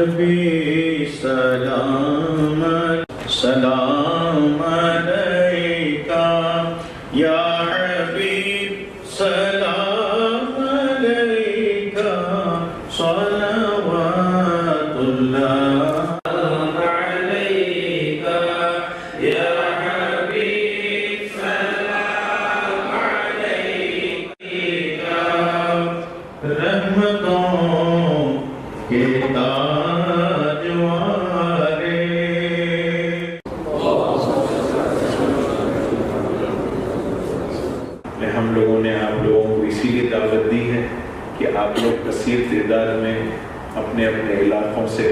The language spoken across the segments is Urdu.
نبی سلام سلام علیکہ، یا حبیب سلام علیکہ، صلوات اللہ علیکہ، یا حبیب سلام علیکہ، رحمتوں کے تاج والے۔ ہم لوگوں نے آپ لوگوں کو اسی لیے دعوت دی ہے کہ آپ لوگ کثیر تعداد میں اپنے اپنے علاقوں سے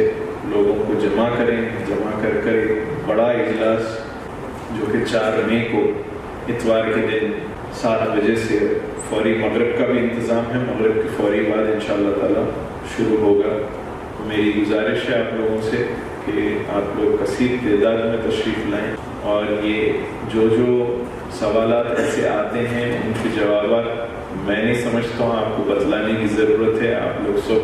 لوگوں کو جمع کریں، جمع کر کر بڑا اجلاس جو کہ 4 مئی کو اتوار کے دن 7 بجے سے فوری مغرب کا بھی انتظام ہے، مغرب کے فوری بعد انشاءاللہ تعالی شروع ہوگا۔ میری گزارش ہے آپ لوگوں سے کہ آپ لوگ کثیر تعداد میں تشریف لائیں، اور یہ جو سوالات ایسے آتے ہیں ان کے جوابات میں نہیں سمجھتا ہوں آپ کو بتلانے کی ضرورت ہے۔ آپ لوگ سب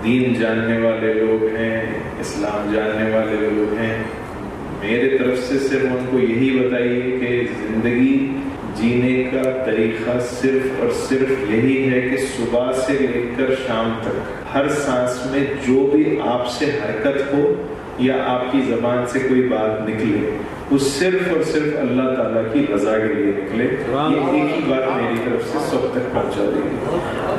دین جاننے والے لوگ ہیں، اسلام جاننے والے لوگ ہیں، میرے طرف سے صرف ان کو یہی بتائیے کہ زندگی جینے کا طریقہ صرف اور صرف یہی ہے کہ صبح سے لے کر شام تک ہر سانس میں جو بھی آپ سے حرکت ہو یا آپ کی زبان سے کوئی بات نکلے وہ صرف اور صرف اللہ تعالیٰ کی رضا کے لیے نکلے۔ یہ ایک ہی بات میری طرف سے سب تک پہنچا دیں گے،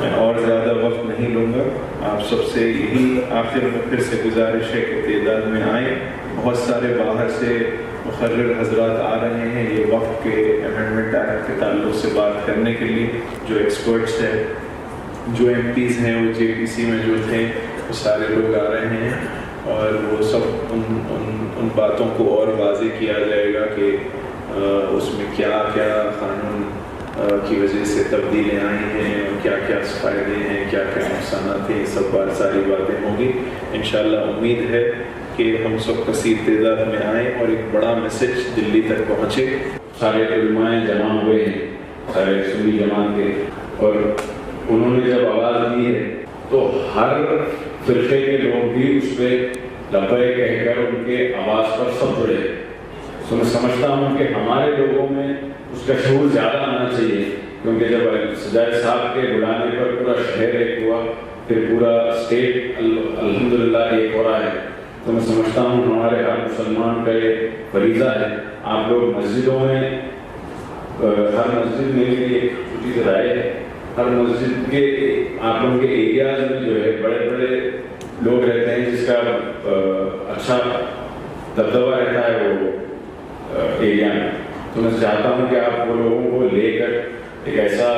میں اور زیادہ وقت نہیں لوں گا۔ آپ سب سے یہی آخر میں پھر سے گزارش ہے کہ تعداد میں آئیں۔ بہت سارے باہر سے مقرر حضرات آ رہے ہیں یہ وقت کے امینڈمنٹ ایکٹ کے تعلق سے بات کرنے کے لیے، جو ایکسپرٹس ہیں، جو ایم پیز ہیں، وہ جے پی سی میں جو تھے وہ سارے لوگ آ رہے ہیں، اور وہ سب ان باتوں کو اور واضح کیا جائے گا کہ اس میں کیا کیا قانون کی وجہ سے تبدیلیاں آئی ہیں، اور کیا کیا فائدے ہیں، کیا کیا نقصانات ہیں، سب ساری باتیں ہوں گی انشاءاللہ۔ امید ہے کہ ہم سب کثیر تعداد میں آئیں اور ایک بڑا میسج دلی تک پہنچے۔ سارے علماء جمع ہوئے ہیں، سارے سنی جماعت کے، اور انہوں نے جب آواز دی ہے تو ہر فرقے کے لوگ بھی اس پہ لبیک کہہ کر ان کے آواز پر سب جڑے۔ تو میں سمجھتا ہوں کہ ہمارے لوگوں میں اس کا شعور زیادہ آنا چاہیے، کیونکہ جب سجائے صاحب کے بلانے پر پورا شہر ایک ہوا، پھر پورا اسٹیٹ الحمدللہ ایک ہو رہا ہے، تو میں سمجھتا ہوں ہمارے ہر مسلمان کا یہ فریضہ ہے۔ آپ لوگ مسجدوں میں، ہر مسجد میں ایک چھوٹی سی رائے ہے، ہر مسجد کے آپ لوگوں کے ایریاز میں جو ہے بڑے بڑے لوگ رہتے ہیں جس کا اچھا دبدبہ رہتا ہے وہ ایریا میں، تو میں چاہتا ہوں کہ آپ وہ لوگوں کو لے کر ایک ایسا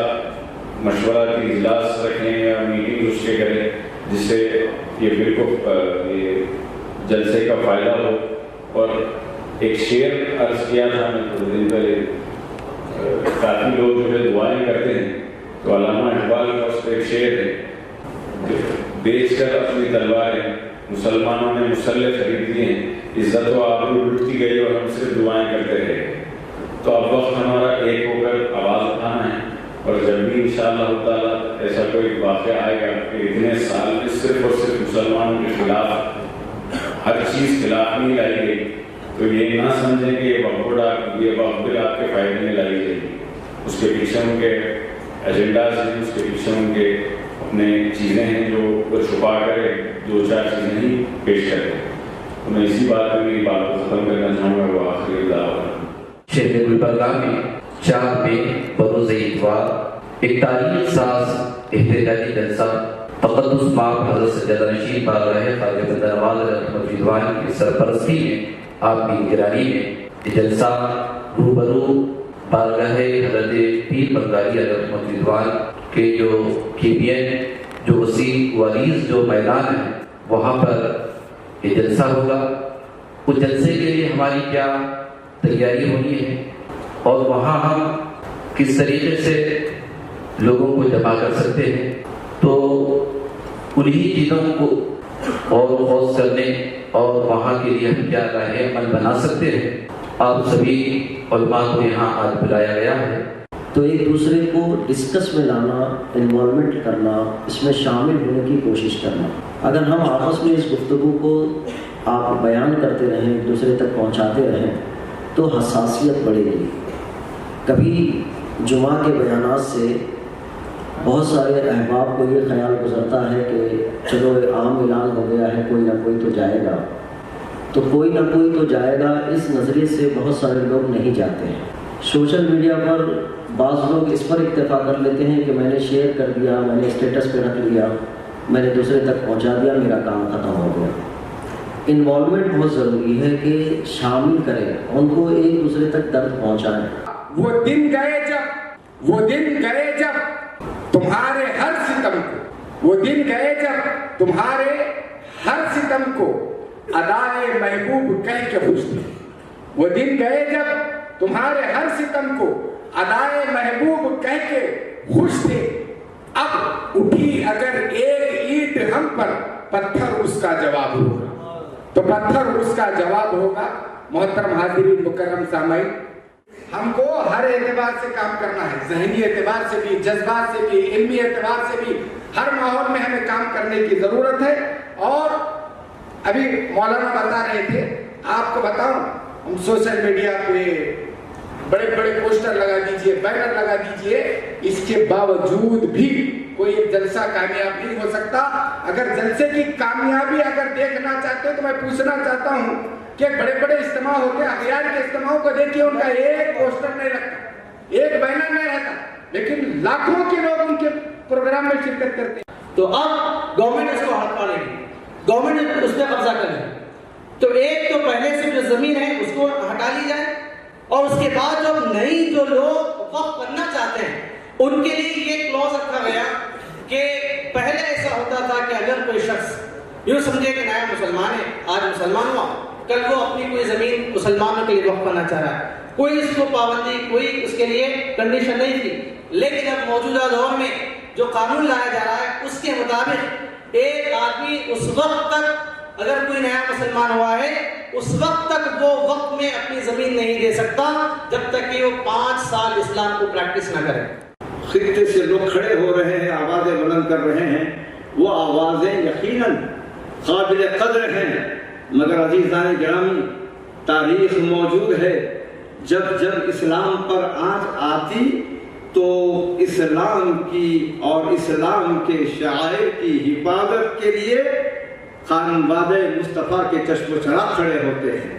مشورہ کی اجلاس رکھیں یا میٹنگ اس کے کریں جس سے یہ بالکل یہ جلسے کا فائدہ ہو۔ اور ایک شعر عرض کیا تھا میں تھوڑے دن پہلے، کافی لوگ جو ہے دعائیں کرتے ہیں، تو علامہ اقبال کا اس پہ ایک شعر ہے، بیچ کر اپنی تلواریں مسلمانوں نے مسلح خرید دیے ہیں، عزت و آبرو لٹتی گئی اور ہم صرف دعائیں کرتے رہے۔ تو اب وقت ہمارا ایک ہو کر آواز اٹھانا ہے، اور جب بھی انشاءاللہ تعالیٰ ایسا کوئی واقعہ آئے گا کہ اتنے سال میں صرف اور صرف مسلمانوں کے خلاف ہر چیز خلاف نہیں لائی گئی، تو یہ نہ سمجھیں کہ یہ وقت آپ کے فائدے میں لائی گئی، اس کے پیچھے ان کے ایجنڈاز ہیں، اس کے پیچھے ان کے اپنے چیزیں ہیں جو وہ چھپا کرے، 2-4 چیزیں ہی پیش کرے۔ تو میں اسی بات میں میری بات کو ختم کرنا چاہوں گا، وہ آخری دعوت شہر گلبرگہ میں 4 مئی بروز اتوار ایک تاریخ ساز احتجاجی جلسہ تقدس مآب حضرت سجادہ نشین بارگاہ خواجہ بندہ نواز رحمۃ رضوان کی سرپرستی میں، آپ کی نگرانی میں یہ جلسہ روبرو بارگاہ حضرت پیر بنگالی رحمۃ رضوان کے جو KBN جو وسیع وعریض جو میدان ہے وہاں پر یہ جلسہ ہوگا۔ اس جلسے کے لیے ہماری کیا تیاری ہونی ہے اور وہاں ہم کس طریقے سے لوگوں کو جمع کر سکتے ہیں، تو انہی چیزوں کو اور خوض کرنے اور وہاں کے لیے ہم کیا راہ عمل بنا سکتے ہیں، آپ سبھی علماء کو یہاں آج بلایا گیا ہے۔ تو ایک دوسرے کو ڈسکس میں لانا، انوالومنٹ کرنا، اس میں شامل ہونے کی کوشش کرنا۔ اگر ہم آپس میں اس گفتگو کو آپ بیان کرتے رہیں، ایک دوسرے تک پہنچاتے رہیں تو حساسیت بڑھے گی۔ کبھی جمعہ کے بیانات سے بہت سارے احباب کو یہ خیال گزرتا ہے کہ چلو عام اعلان ہو گیا ہے، کوئی نہ کوئی تو جائے گا، تو کوئی نہ کوئی تو جائے گا، اس نظریے سے بہت سارے لوگ نہیں جاتے ہیں۔ سوشل میڈیا پر بعض لوگ اس پر اکتفا کر لیتے ہیں کہ میں نے شیئر کر دیا، میں نے اسٹیٹس پہ رکھ لیا، میں نے دوسرے تک پہنچا دیا، میرا کام ختم ہو گیا۔ انوالومنٹ بہت ضروری ہے کہ شامل کریں، ان کو ایک دوسرے تک درد پہنچائیں۔ وہ دن گئے جب تمہارے ہر ستم کو، وہ دن گئے جب تمہارے ہر ستم کو ادائے محبوب کہہ کے خوش تھے، وہ دن گئے جب تمہارے ہر ستم کو ادائے محبوب کہہ کے خوش تھے، اب اٹھی اگر ایک اینٹ ہم پر، پتھر اس کا جواب ہوگا، تو پتھر اس کا جواب ہوگا۔ محترم حاضرین، مکرم سامعین، ہم کو ہر اعتبار سے کام کرنا ہے، ذہنی اعتبار سے بھی، جذبات سے بھی، علمی اعتبار سے بھی، ہر ماحول میں ہمیں کام کرنے کی ضرورت ہے۔ اور ابھی مولانا بتا رہے تھے، آپ کو بتاؤں، ہم سوشل میڈیا پہ بڑے بڑے پوسٹر لگا دیجئے، بینر لگا دیجئے، اس کے باوجود بھی کوئی ایک جلسہ کامیاب نہیں ہو سکتا۔ اگر جلسے کی کامیابی اگر دیکھنا چاہتے ہیں تو میں پوچھنا چاہتا ہوں کہ بڑے بڑے اجتماع ہوتے ہیں، اغیار کے اجتماعوں کو دیکھیے، ان کا ایک پوسٹر نہیں رکھتا، ایک بینر نہیں رہتا، لیکن لاکھوں کے لوگ ان کے پروگرام میں شرکت کرتے ہیں۔ تو اب گورنمنٹ اس کو ہاتھ پاڑے گی، گورنمنٹ اس پہ قبضہ کرے، تو ایک تو پہلے سے جو زمین ہے اس کو ہٹا لی جائے، اور اس کے بعد جو نئی جو لوگ وقف کرنا چاہتے ہیں ان کے لیے یہ کلوز رکھا گیا کہ پہلے ایسا ہوتا تھا کہ اگر کوئی شخص یوں سمجھے کہ نیا مسلمان ہے، آج مسلمان ہوا، کل وہ اپنی کوئی زمین مسلمانوں کے لیے وقف کرنا چاہ رہا ہے، کوئی اس کو پابندی، کوئی اس کے لیے کنڈیشن نہیں تھی۔ لیکن اب موجودہ دور میں جو قانون لایا جا رہا ہے اس کے مطابق ایک آدمی اس وقت تک، اگر کوئی نیا مسلمان ہوا ہے، اس وقت تک وہ وقت میں اپنی زمین نہیں دے سکتا جب تک کہ وہ 5 سال اسلام کو پریکٹس نہ کرے۔ خطے سے لوگ کھڑے ہو رہے ہیں، آوازیں بلند کر رہے ہیں، وہ آوازیں یقیناً قابل قدر ہیں، مگر عزیزان گرامی، تاریخ موجود ہے، جب اسلام پر آنچ آتی تو اسلام کی اور اسلام کے شعائر کی حفاظت کے لیے قانون باز مصطفیٰ کے چشم و چراغ کھڑے ہوتے ہیں۔